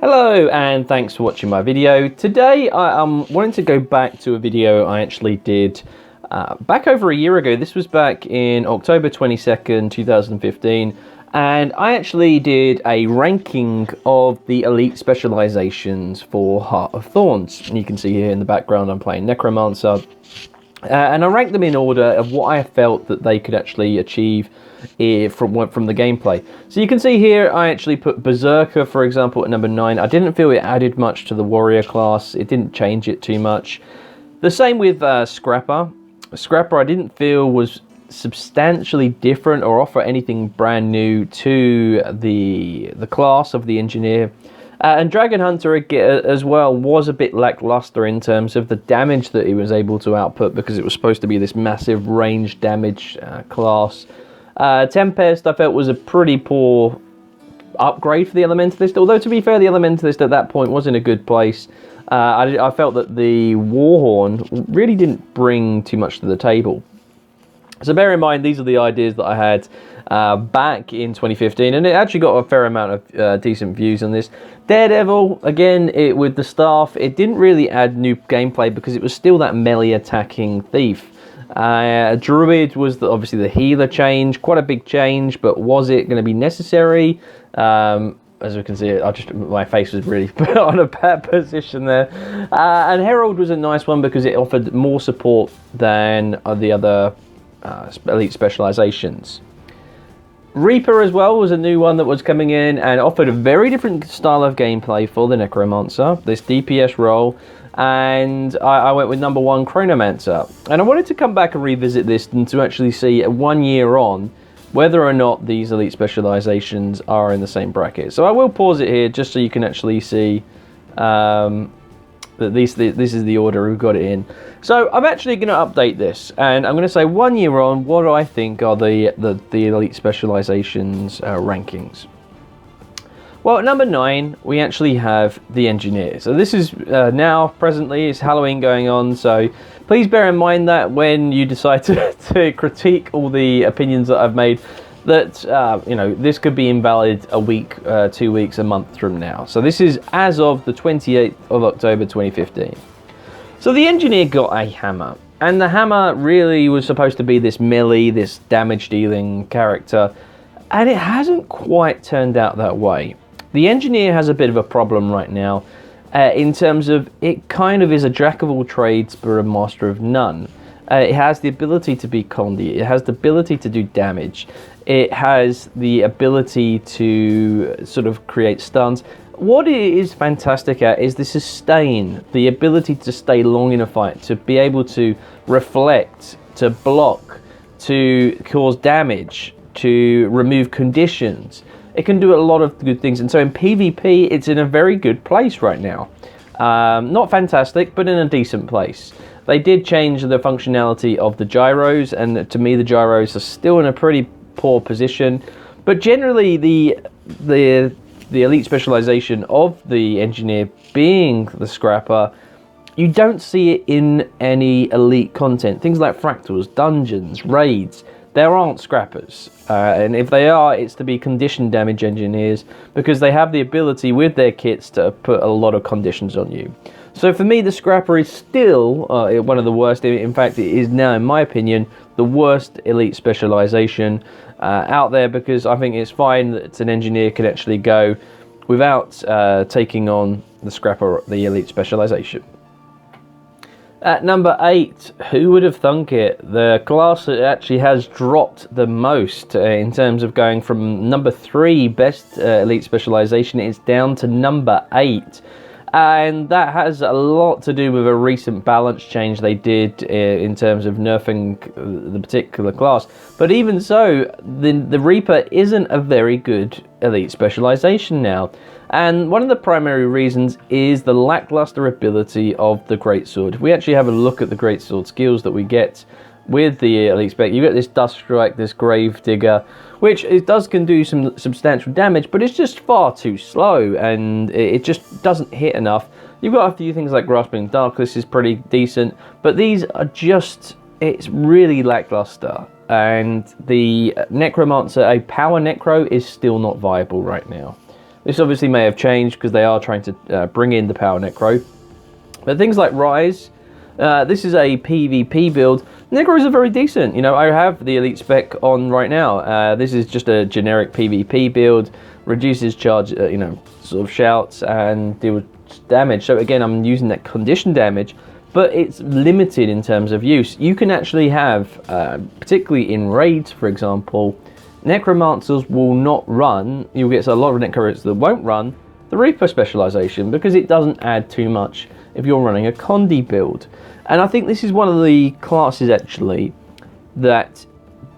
Hello and thanks for watching my video. Today I'm wanting to go back to a video I actually did back over a year ago. This was back in October 22nd, 2015, and I actually did a ranking of the elite specializations for Heart of Thorns. And you can see here in the background I'm playing Chronomancer. And I ranked them in order of what I felt that they could actually achieve from the gameplay. So you can see here I actually put Berserker, for example, at number 9. I didn't feel it added much to the warrior class. It didn't change it too much. The same with Scrapper. Scrapper I didn't feel was substantially different or offer anything brand new to the class of the engineer. And Dragon Hunter as well was a bit lackluster in terms of the damage that he was able to output, because it was supposed to be this massive range damage class. Tempest I felt was a pretty poor upgrade for the Elementalist, although to be fair the Elementalist at that point was in a good place. I felt that the Warhorn really didn't bring too much to the table. So bear in mind these are the ideas that I had back in 2015, and it actually got a fair amount of decent views on this. Daredevil, again, with the staff, it didn't really add new gameplay because it was still that melee attacking thief. Druid was obviously the healer change, quite a big change, but was it going to be necessary? As we can see, my face was really put on a bad position there. And Herald was a nice one because it offered more support than the other elite specializations. Reaper as well was a new one that was coming in and offered a very different style of gameplay for the Necromancer, this DPS role, and I went with number 1, Chronomancer. And I wanted to come back and revisit this and to actually see 1 year on whether or not these elite specializations are in the same bracket. So I will pause it here just so you can actually see that this is the order we've got it in. So I'm actually going to update this, and I'm going to say 1 year on what do I think are the elite specializations rankings. Well, at number 9 we actually have the engineer. So this is now presently it's Halloween going on, so please bear in mind that when you decide to critique all the opinions that I've made, that you know, this could be invalid a week, 2 weeks, a month from now. So this is as of the 28th of October 2015. So the engineer got a hammer, and the hammer really was supposed to be this melee, this damage dealing character, and it hasn't quite turned out that way. The engineer has a bit of a problem right now in terms of it kind of is a jack of all trades but a master of none. It has the ability to be conduit, it has the ability to do damage, it has the ability to sort of create stuns. What it is fantastic at is the sustain, the ability to stay long in a fight, to be able to reflect, to block, to cause damage, to remove conditions. It can do a lot of good things, and so in PvP it's in a very good place right now. Not fantastic, but in a decent place. They did change the functionality of the gyros, and to me the gyros are still in a pretty poor position, but generally the elite specialization of the engineer being the scrapper, you don't see it in any elite content. Things like fractals, dungeons, raids, there aren't scrappers, and if they are, it's to be condition damage engineers, because they have the ability with their kits to put a lot of conditions on you. So for me, the scrapper is still one of the worst. In fact, it is now, in my opinion, the worst elite specialization out there, because I think it's fine that an engineer can actually go without taking on the scrapper, the elite specialization. At number 8, who would have thunk it? The class that actually has dropped the most in terms of going from number 3 best elite specialization, it's down to number 8. And that has a lot to do with a recent balance change they did in terms of nerfing the particular class. But even so, the Reaper isn't a very good elite specialization now. And one of the primary reasons is the lackluster ability of the Greatsword. If we actually have a look at the Greatsword skills that we get with the elite spec, you get this Dust Strike, this Grave Digger, which can do some substantial damage, but it's just far too slow, and it just doesn't hit enough. You've got a few things like Grasping Darkness is pretty decent, but these are just, it's really lackluster. and the Necromancer, a power Necro, is still not viable right now. This obviously may have changed because they are trying to bring in the power Necro. But things like Rise, this is a PvP build. Necros are very decent. You know, I have the elite spec on right now. This is just a generic PvP build, reduces charge, you know, sort of shouts and deal damage. So again, I'm using that condition damage, but it's limited in terms of use. You can actually have, particularly in raids, for example, Necromancers will not run. You'll get a lot of Necromancers that won't run the Reaper specialization because it doesn't add too much if you're running a Condi build. And I think this is one of the classes actually that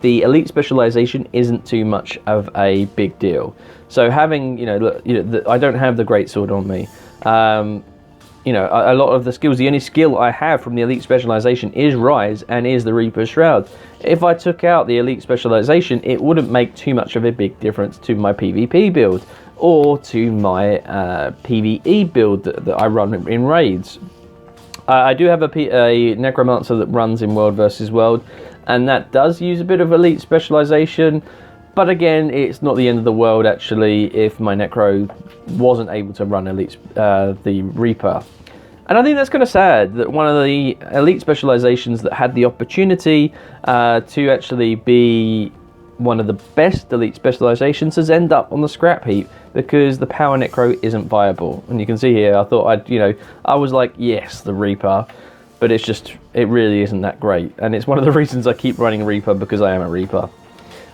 the elite specialization isn't too much of a big deal. So having, I don't have the greatsword on me. You know, a lot of the skills, the only skill I have from the elite specialization is Rise and is the Reaper's Shroud. If I took out the elite specialization, it wouldn't make too much of a big difference to my PvP build or to my PvE build that I run in raids. I do have a Necromancer that runs in World versus World, and that does use a bit of elite specialization. But again, it's not the end of the world actually if my Necro wasn't able to run elite, the Reaper. And I think that's kind of sad that one of the elite specializations that had the opportunity to actually be one of the best elite specializations has ended up on the scrap heap because the power Necro isn't viable. And you can see here, I thought I was like, yes, the Reaper, but it really isn't that great. And it's one of the reasons I keep running Reaper, because I am a Reaper.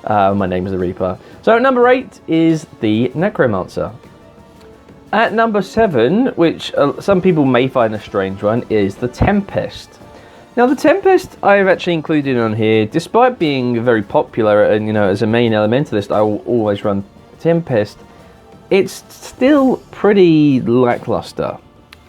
My name is the Reaper. So at number 8 is the Necromancer. At number 7, which some people may find a strange one, is the Tempest. Now the Tempest I've actually included on here, despite being very popular and as a main elementalist I will always run Tempest, it's still pretty lackluster,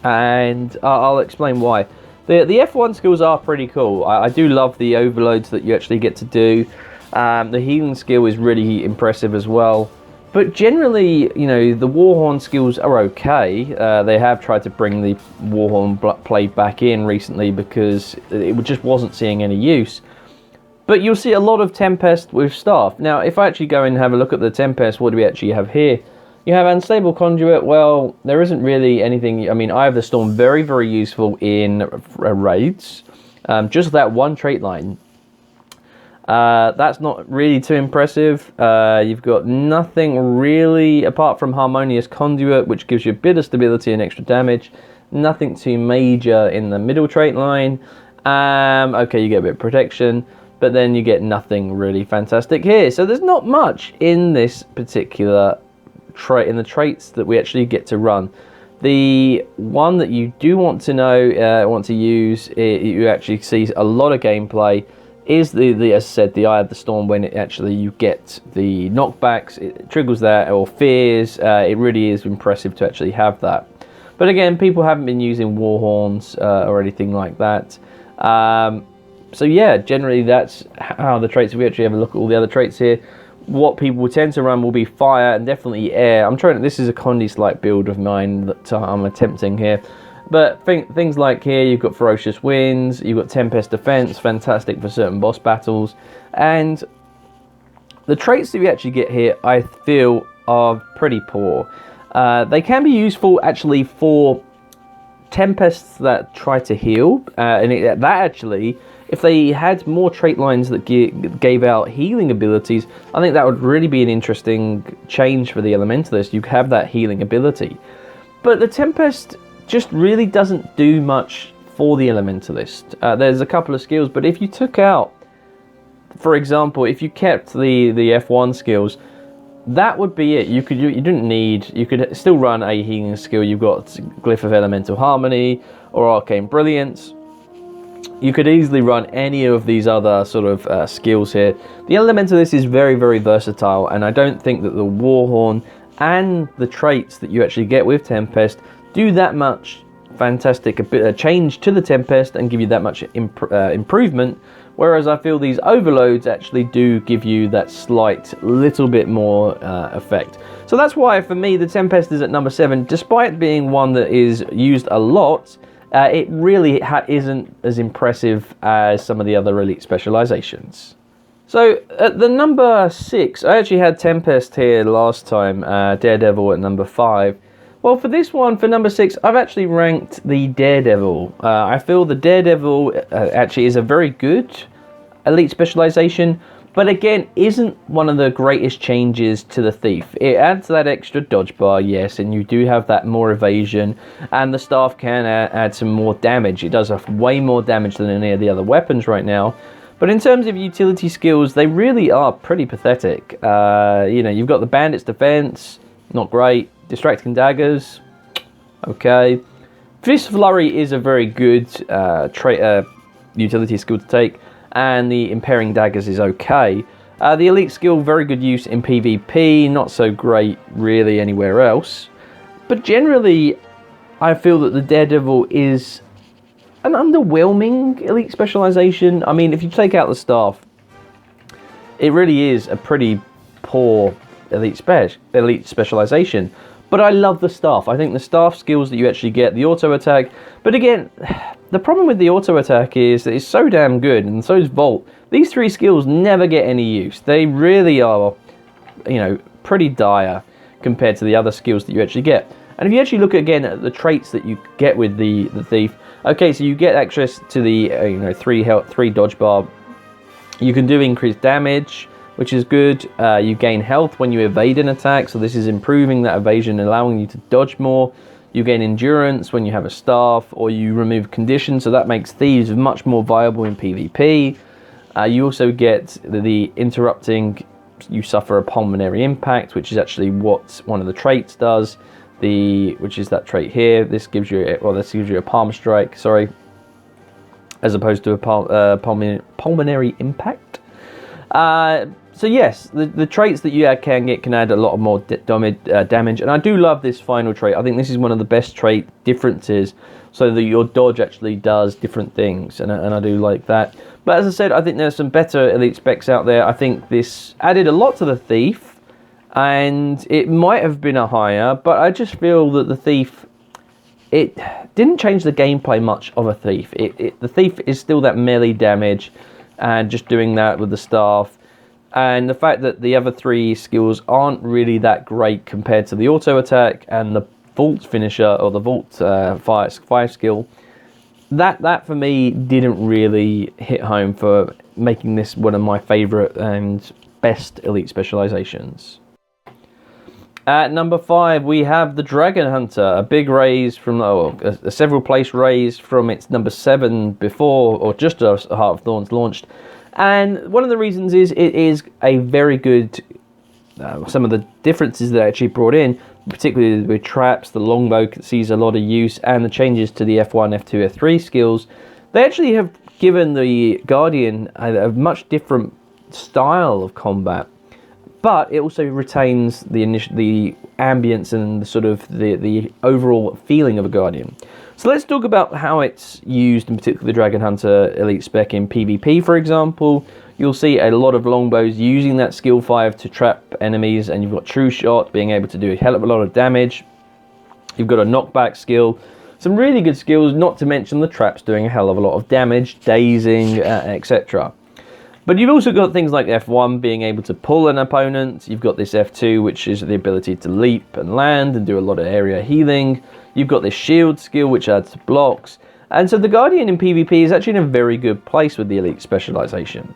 and I'll explain why. The F1 skills are pretty cool. I do love the overloads that you actually get to do. The healing skill is really impressive as well. But generally, the Warhorn skills are okay. They have tried to bring the Warhorn play back in recently because it just wasn't seeing any use. But you'll see a lot of Tempest with staff. Now, if I actually go and have a look at the Tempest, what do we actually have here? You have Unstable Conduit. Well, there isn't really anything. I mean, Eye of the Storm, very, very useful in raids. Just that one trait line. That's not really too impressive. You've got nothing really apart from Harmonious Conduit, which gives you a bit of stability and extra damage. Nothing too major in the middle trait line. Okay, you get a bit of protection, but then you get nothing really fantastic here. So there's not much in this particular trait, in the traits that we actually get to run. The one that you do want to use, you actually see a lot of gameplay, is as I said, the Eye of the Storm. When you get the knockbacks, it triggers that, or fears. It really is impressive to actually have that. But again, people haven't been using Warhorns or anything like that. So yeah, generally that's how the traits. If we actually have a look at all the other traits here, what people will tend to run will be fire and definitely air. This is a Condi-like build of mine that I'm attempting here. But things like here, you've got Ferocious Winds, you've got Tempest Defense, fantastic for certain boss battles. And the traits that we actually get here, I feel, are pretty poor. They can be useful actually for Tempests that try to heal. That actually, if they had more trait lines that gave out healing abilities, I think that would really be an interesting change for the Elementalist. You have that healing ability. But the Tempest just really doesn't do much for the Elementalist. There's a couple of skills, but if you took out, for example, if you kept the F1 skills, that would be it. You could still run a healing skill. You've got Glyph of Elemental Harmony or Arcane Brilliance. You could easily run any of these other sort of skills here. The Elementalist is very, very versatile, and I don't think that the Warhorn and the traits that you actually get with Tempest do that much fantastic change to the Tempest and give you that much improvement, whereas I feel these overloads actually do give you that slight little bit more effect. So that's why for me the Tempest is at number 7. Despite being one that is used a lot, it really isn't as impressive as some of the other elite specializations. So at the number 6, I actually had Tempest here last time, Daredevil at number 5. Well, for this one, for number 6, I've actually ranked the Daredevil. I feel the Daredevil actually is a very good elite specialization, but again, isn't one of the greatest changes to the Thief. It adds that extra dodge bar, yes, and you do have that more evasion, and the staff can add some more damage. It does have way more damage than any of the other weapons right now. But in terms of utility skills, they really are pretty pathetic. You know, you've got the Bandit's Defense, not great. Distracting Daggers, okay. Fist Flurry is a very good utility skill to take, and the Impairing Daggers is okay. The Elite skill, very good use in PvP, not so great really anywhere else. But generally, I feel that the Daredevil is an underwhelming elite specialization. I mean, if you take out the staff, it really is a pretty poor elite specialization. But I love the staff. I think the staff skills that you actually get, the auto attack. But again, the problem with the auto attack is that it's so damn good, and so is Volt. These 3 skills never get any use. They really are, you know, pretty dire compared to the other skills that you actually get. And if you actually look again at the traits that you get with the Thief, okay, so you get access to the 3 dodge bar. You can do increased damage, which is good. You gain health when you evade an attack, so this is improving that evasion, allowing you to dodge more. You gain endurance when you have a staff, or you remove conditions, so that makes thieves much more viable in PvP. You also get the interrupting. You suffer a pulmonary impact, which is actually what one of the traits does. Which is that trait here. This gives you a palm strike, sorry, as opposed to a pulmonary impact. So yes, the traits that you can add a lot more damage, and I do love this final trait. I think this is one of the best trait differences, so that your dodge actually does different things, and I do like that. But as I said, I think there's some better elite specs out there. I think this added a lot to the Thief, and it might have been a higher, but I just feel that the Thief, it didn't change the gameplay much of a Thief. The Thief is still that melee damage, and just doing that with the staff. And the fact that the other 3 skills aren't really that great compared to the auto attack and the Vault finisher, or the Vault 5 skill, that for me didn't really hit home for making this one of my favourite and best elite specializations. At number 5, we have the Dragon Hunter, a big raise from, a several place raise from its number 7 before, or just as Heart of Thorns launched. And one of the reasons is it is a very good, some of the differences that I actually brought in, particularly with traps, the longbow sees a lot of use, and the changes to the F1, F2, F3 skills. They actually have given the Guardian a much different style of combat, but it also retains the ambience and the overall feeling of a Guardian. So let's talk about how it's used, in particular the Dragon Hunter elite spec in PvP, for example. You'll see a lot of longbows using that skill 5 to trap enemies, and you've got True Shot being able to do a hell of a lot of damage. You've got a knockback skill, some really good skills, not to mention the traps doing a hell of a lot of damage, dazing, etc. But you've also got things like F1 being able to pull an opponent. You've got this F2, which is the ability to leap and land and do a lot of area healing. You've got this shield skill, which adds blocks. And so the Guardian in PvP is actually in a very good place with the elite specialization.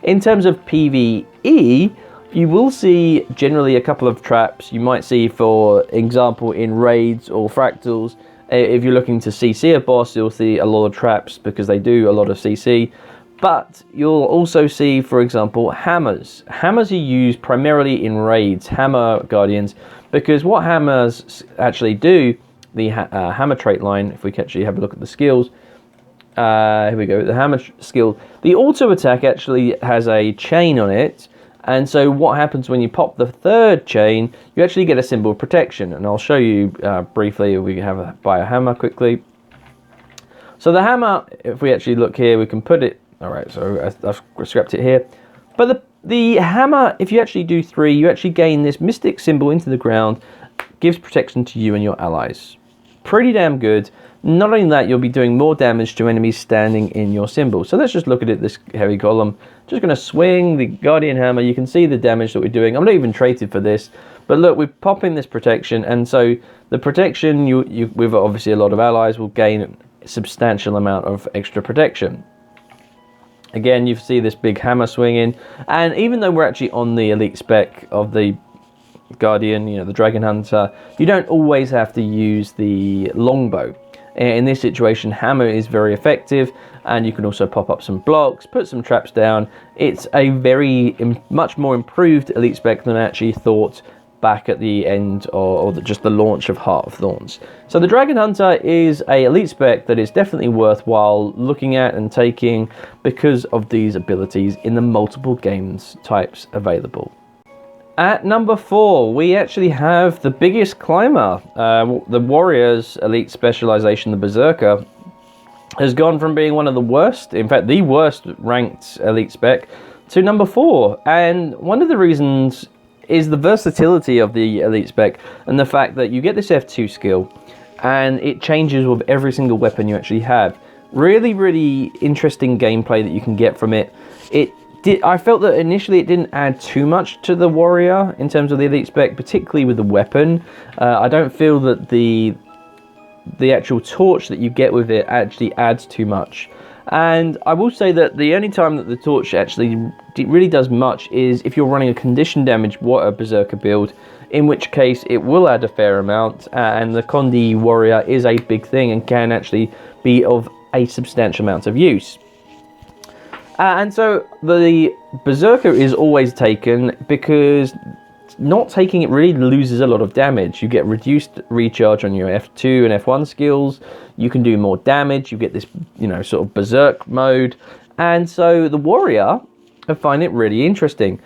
In terms of PvE, you will see generally a couple of traps. You might see, for example, in raids or fractals, if you're looking to CC a boss, you'll see a lot of traps because they do a lot of CC. But you'll also see, for example, hammers. Hammers are used primarily in raids, hammer guardians, because what hammers actually do, the hammer trait line, if we can actually have a look at the skills, here we go, the hammer skill, the auto attack actually has a chain on it, and so what happens when you pop the 3rd chain, you actually get a symbol of protection, and I'll show you briefly. We have buy a hammer quickly. So the hammer, if we actually look here, we can put it, alright, so I've scrapped it here, but the hammer, if you actually do 3, you actually gain this mystic symbol into the ground, gives protection to you and your allies. pretty damn good. Not only that, you'll be doing more damage to enemies standing in your symbol. So let's just look at it, this heavy column. Just going to swing the Guardian Hammer. You can see the damage that we're doing. I'm not even traded for this. But look, we're popping this protection. And so the protection, with obviously a lot of allies, will gain a substantial amount of extra protection. Again, you see this big hammer swinging. And even though we're actually on the elite spec of the Guardian, the Dragon Hunter, you don't always have to use the longbow. In this situation, hammer is very effective, and you can also pop up some blocks, put some traps down. It's a much more improved elite spec than I actually thought back at the end or just the launch of Heart of Thorns. So the Dragon Hunter is a elite spec that is definitely worthwhile looking at and taking because of these abilities in the multiple games types available. At number 4, we actually have the biggest climber. The Warrior's elite specialization, the Berserker, has gone from being one of the worst, in fact the worst ranked elite spec, to number 4. And one of the reasons is the versatility of the elite spec and the fact that you get this F2 skill and it changes with every single weapon you actually have. Really, really interesting gameplay that you can get from it. I felt that initially it didn't add too much to the Warrior in terms of the elite spec, particularly with the weapon. I don't feel that the actual torch that you get with it actually adds too much. And I will say that the only time that the torch actually really does much is if you're running a condition damage water Berserker build, in which case it will add a fair amount, and the Condi Warrior is a big thing and can actually be of a substantial amount of use. And so the Berserker is always taken because not taking it really loses a lot of damage. You get reduced recharge on your F2 and F1 skills. You can do more damage. You get this, sort of Berserk mode. And so the Warrior, I find it really interesting.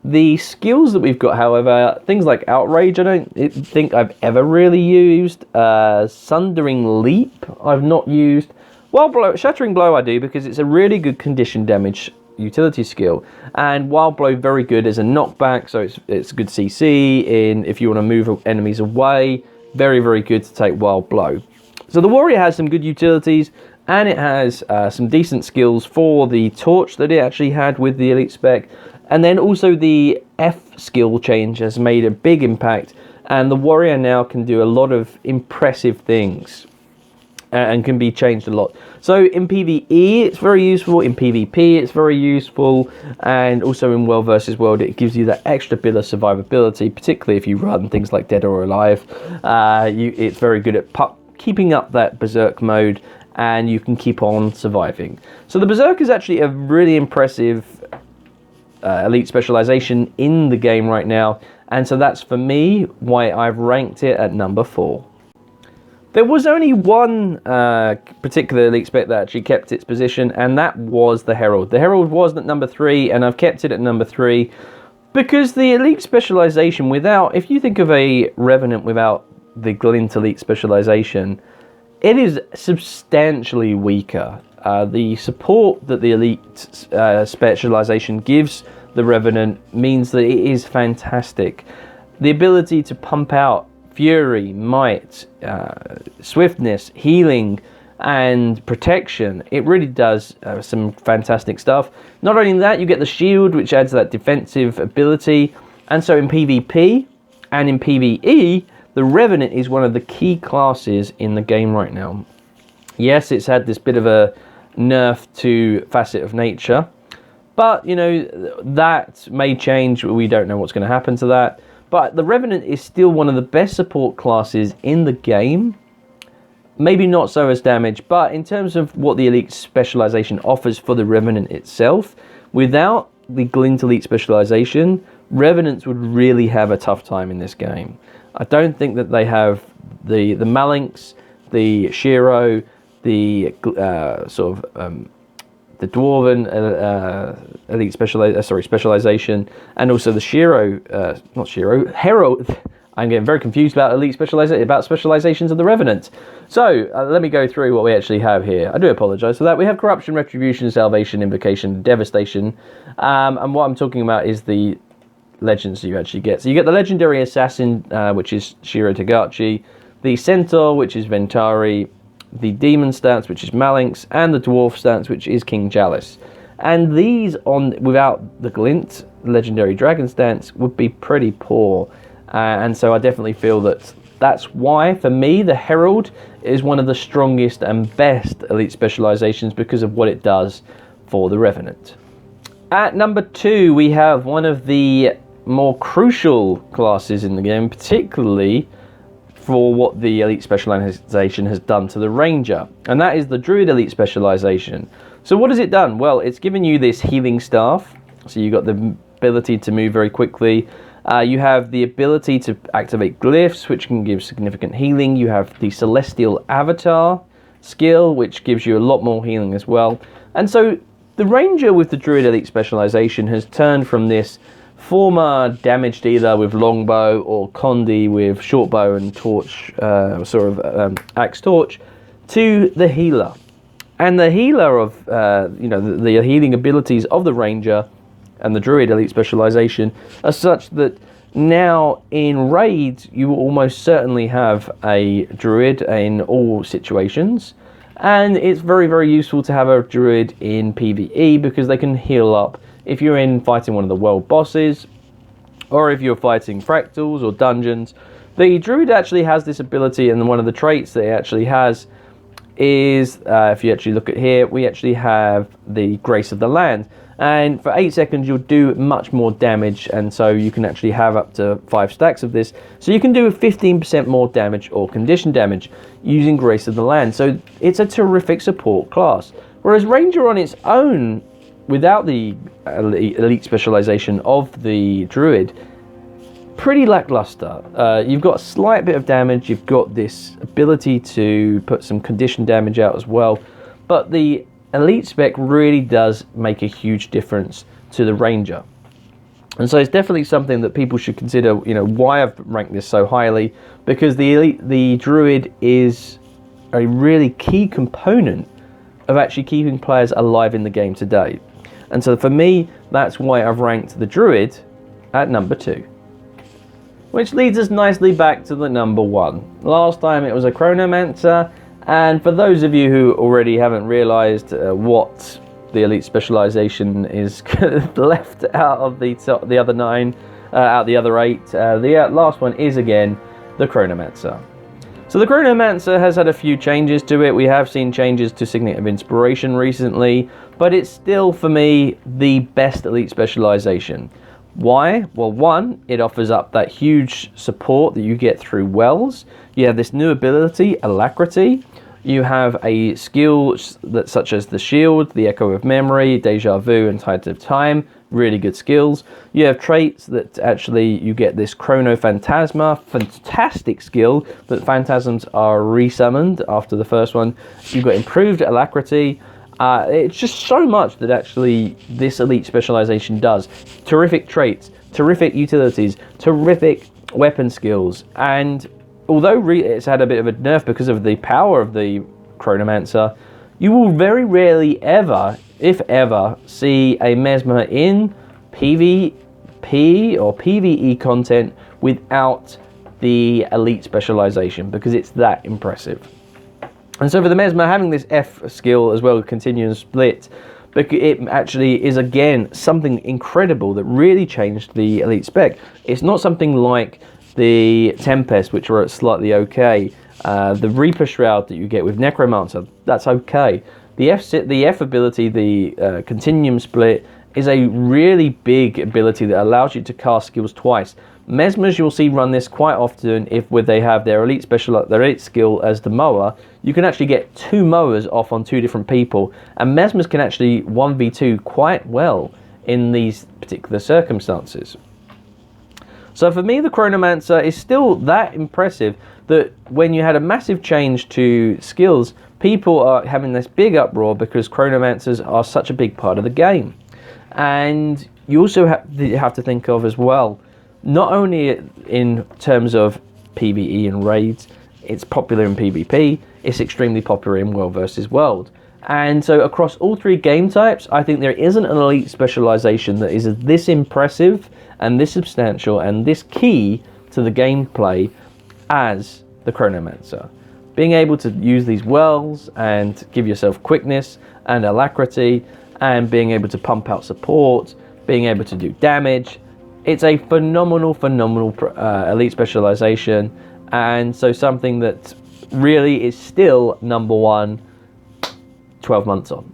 The skills that we've got, however, things like Outrage, I don't think I've ever really used. Sundering Leap, I've not used. Wild Blow, Shattering Blow I do because it's a really good condition damage utility skill, and Wild Blow very good as a knockback, so it's good CC in if you want to move enemies away. Very, very good to take Wild Blow. So the Warrior has some good utilities, and it has some decent skills for the torch that it actually had with the elite spec, and then also the F skill change has made a big impact, and the Warrior now can do a lot of impressive things and can be changed a lot. So in PvE it's very useful, in PvP it's very useful, and also in World versus World it gives you that extra bit of survivability, particularly if you run things like Dead or Alive. It's very good at keeping up that Berserk mode, and you can keep on surviving. So the Berserk is actually a really impressive elite specialization in the game right now, and so that's for me why I've ranked it at number 4. There was only one particular elite spec that actually kept its position, and that was the Herald. The Herald was at number 3, and I've kept it at number 3 because the elite specialization without, if you think of a Revenant without the Glint elite specialization, it is substantially weaker. The support that the elite specialization gives the Revenant means that it is fantastic. The ability to pump out Fury, Might, Swiftness, Healing, and Protection. It really does some fantastic stuff. Not only that, you get the Shield, which adds that defensive ability. And so in PvP and in PvE, the Revenant is one of the key classes in the game right now. Yes, it's had this bit of a nerf to Facet of Nature, but, that may change. We don't know what's going to happen to that. But the Revenant is still one of the best support classes in the game. Maybe not so as damage, but in terms of what the elite specialization offers for the Revenant itself, without the Glint elite specialization, Revenants would really have a tough time in this game. I don't think that they have the Malinx, the Shiro, the the Dwarven elite specialization, and also the Herald. I'm getting very confused about specializations of the Revenant. So let me go through what we actually have here. I do apologize for that. We have Corruption, Retribution, Salvation, Invocation, Devastation, and what I'm talking about is the legends you actually get. So you get the Legendary Assassin, which is Shiro Tagachi, the Centaur, which is Ventari, the Demon stance, which is Malinx, and the Dwarf stance, which is King Chalice. And these, without the Glint, Legendary Dragon stance, would be pretty poor. And so I definitely feel that that's why, for me, the Herald is one of the strongest and best elite specializations because of what it does for the Revenant. At number 2, we have one of the more crucial classes in the game, particularly for what the elite specialization has done to the Ranger, and that is the Druid elite specialization. So what has it done? Well, it's given you this healing staff, so you've got the ability to move very quickly. You have the ability to activate glyphs, which can give significant healing. You have the Celestial Avatar skill, which gives you a lot more healing as well. And so the Ranger with the Druid elite specialization has turned from this former damage dealer with longbow, or Condi with shortbow and torch, axe torch, to the healer. And the healer of, the healing abilities of the Ranger and the Druid elite specialization are such that now in raids you will almost certainly have a Druid in all situations, and it's very, very useful to have a Druid in PvE because they can heal up if you're fighting one of the world bosses, or if you're fighting fractals or dungeons. The Druid actually has this ability, and one of the traits that it actually has is, if you actually look at here, we actually have the Grace of the Land, and for 8 seconds you'll do much more damage, and so you can actually have up to 5 stacks of this, so you can do 15% more damage or condition damage using Grace of the Land. So it's a terrific support class, whereas Ranger on its own, without the elite specialization of the Druid, pretty lackluster. You've got a slight bit of damage, you've got this ability to put some condition damage out as well, but the elite spec really does make a huge difference to the Ranger. And so it's definitely something that people should consider, why I've ranked this so highly, because the Druid is a really key component of actually keeping players alive in the game today. And so for me, that's why I've ranked the Druid at number 2. Which leads us nicely back to the number 1. Last time it was a Chronomancer, and for those of you who already haven't realised what the elite specialisation is left out of the other 9, out the other 8, the last one is again the Chronomancer. So the Chronomancer has had a few changes to it. We have seen changes to Signet of Inspiration recently, but it's still, for me, the best elite specialization. Why? Well, one, it offers up that huge support that you get through Wells. You have this new ability, Alacrity. You have a skill such as the Shield, the Echo of Memory, Deja Vu, and Tide of Time. Really good skills. You have traits that actually you get this Chrono Phantasma, fantastic skill that phantasms are resummoned after the first one. You've got improved Alacrity. It's just so much that actually this elite specialization does. Terrific traits, terrific utilities, terrific weapon skills, and although it's had a bit of a nerf because of the power of the Chronomancer, you will very rarely ever, if ever, see a Mesmer in PvP or PvE content without the elite specialization, because it's that impressive. And so for the Mesmer, having this F skill as well, continuous split, it actually is again something incredible that really changed the elite spec. It's not something like the Tempest, which were slightly okay. The Reaper Shroud that you get with Necromancer, that's okay. The F ability, the Continuum Split, is a really big ability that allows you to cast skills twice. Mesmers you'll see run this quite often where they have their elite skill as the mower. You can actually get 2 mowers off on 2 different people, and Mesmers can actually 1v2 quite well in these particular circumstances. So for me, the Chronomancer is still that impressive that when you had a massive change to skills, people are having this big uproar because Chronomancers are such a big part of the game. And you also have to think of as well, not only in terms of PvE and raids, it's popular in PvP, it's extremely popular in World versus World. And so across all 3 game types, I think there isn't an elite specialization that is this impressive and this substantial and this key to the gameplay as the Chronomancer. Being able to use these whirls and give yourself quickness and alacrity, and being able to pump out support, being able to do damage. It's a phenomenal elite specialization, and so something that really is still number one 12 months on.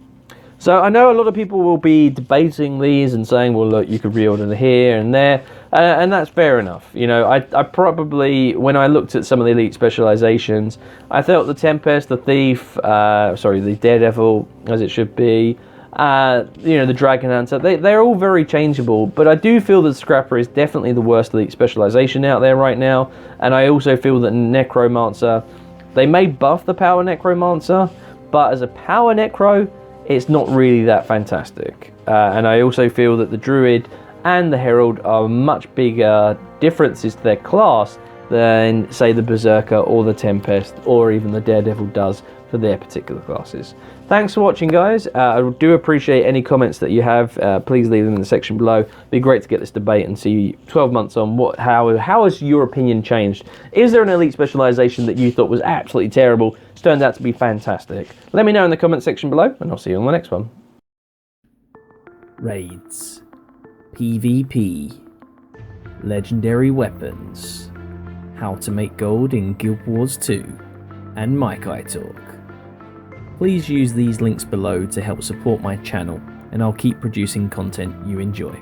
So I know a lot of people will be debating these and saying, well, look, you could reorder here and there, and that's fair enough. You know, I probably, when I looked at some of the elite specializations, I felt the Tempest, the Thief, the Daredevil, as it should be, you know, the Dragon Hunter, they're all very changeable, but I do feel that Scrapper is definitely the worst elite specialization out there right now, and I also feel that Necromancer, they may buff the power Necromancer, but as a power Necro, it's not really that fantastic. And I also feel that the Druid and the Herald are much bigger differences to their class than, say, the Berserker or the Tempest or even the Daredevil does for their particular classes. Thanks for watching, guys. I do appreciate any comments that you have. Please leave them in the section below. It'd be great to get this debate and see 12 months on how has your opinion changed. Is there an elite specialization that you thought was absolutely terrible? It's turned out to be fantastic. Let me know in the comment section below, and I'll see you on the next one. Raids, PvP, legendary weapons, how to make gold in Guild Wars 2, and Maikai Talk. Please use these links below to help support my channel, and I'll keep producing content you enjoy.